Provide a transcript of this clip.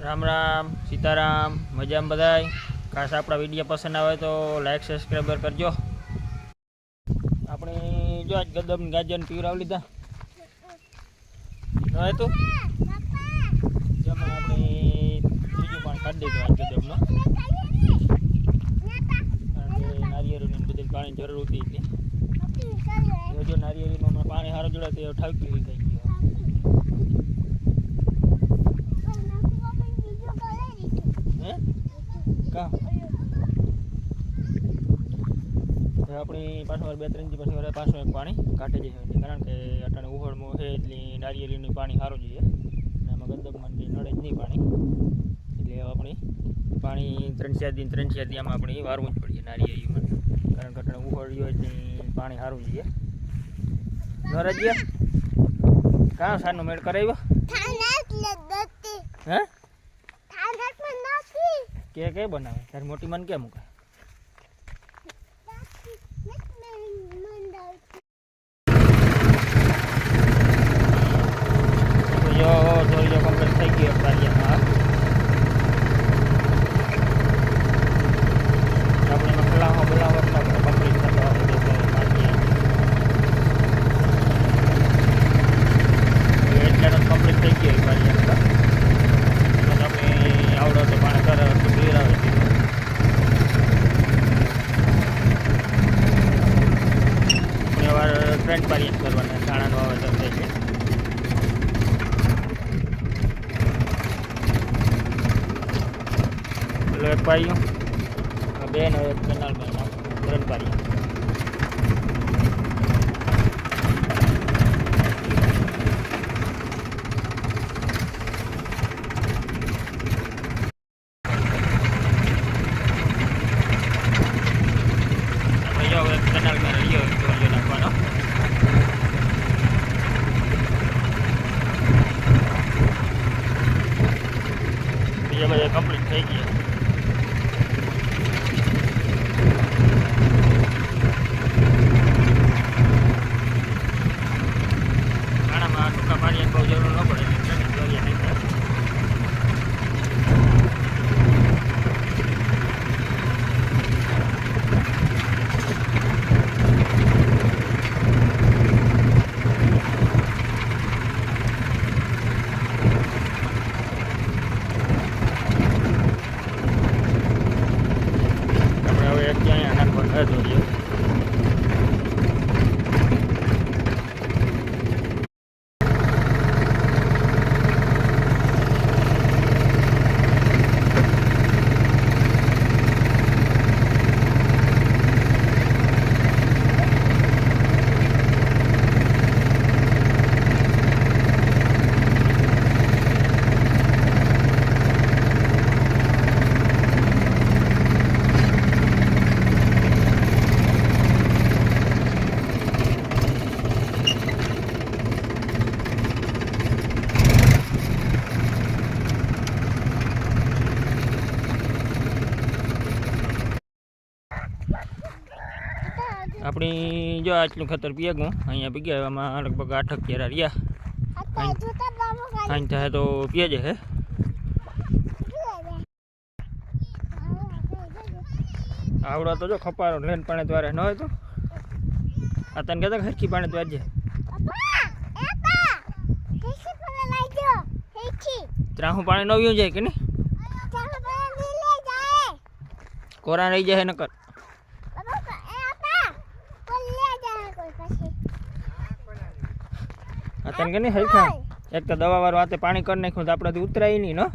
राम राम सीताराम मजाम बधाई। खास अपना वीडियो पसंद आए तो लाइक सब्सक्राइबर करजो। अपने जो आज गदम गाजर पीवराव लीधा नए तो जमा अपने त्रीजू पानी काढी दीधुं आज गदमनो कारण के नारिયેળીની બધી પાણી જરૂર હતી એટલે જો નારિયેળીમાં પાણી સારું જોડે તો ઠાવકી થઈ ગઈ। अपनी पाछो बे त्रण दी पाछो पाछो एक पानी काटे जाए कारण के अटाणे उहड़मो है एटली नारिયેળીનું पानी सारू જોઈએ અને આમાં ગંદકમાંથી નડે જ નહીં પાણી એટલે આપણે પાણી 3-4 દી આમાં આપણે વારવું જ પડે નારિયેળીમાં કારણ કે અટાણે ઉહળ્યો એટલે પાણી સારું જોઈએ। નરજિયા કાં સાનો મેળ કરાવ્યો હે के बनावे तारी मोटी मन क्या मुका जो कंप्लीट થઈ ગયો કાર્યમાં આપણે મસલાઓ બોલાવો તો કંપ્લીટ થતો હોય એટલે કંપ્લીટ થઈ ગયો કાર્યમાં આપણે આવડો તો પાણી કરે તો ક્લિયર આવે છે વાર ટ્રેન્ડ પારી કરવાના દાણાનો વાવેતર થાય છે। પેલો એક પારીઓ બે નો એક કેનાલમાં ત્રણ પારીઓ कंप्लीट થઈ ગયો। ગાણામાં ટૂંકા પાણી બહુ જરૂર ન પડે જોઈએ। अपनी जो आटलू खतर पीएगू अँ पी गया लगभग 8 क्यारा रिया अँ चाहे तो पीए है आवड़ा तो जो खपारो लेन पानी द्वारा न हो तो आ तन कहता हरकी पानी तो आज त्राहू पानी न व्यू जाए कि नहीं कोरा रही जाए नकर तन के नहीं हरखा एक तो दवा वार वाते पानी कर नाख्યું તો આપણે ઉતરાય નહીં નો।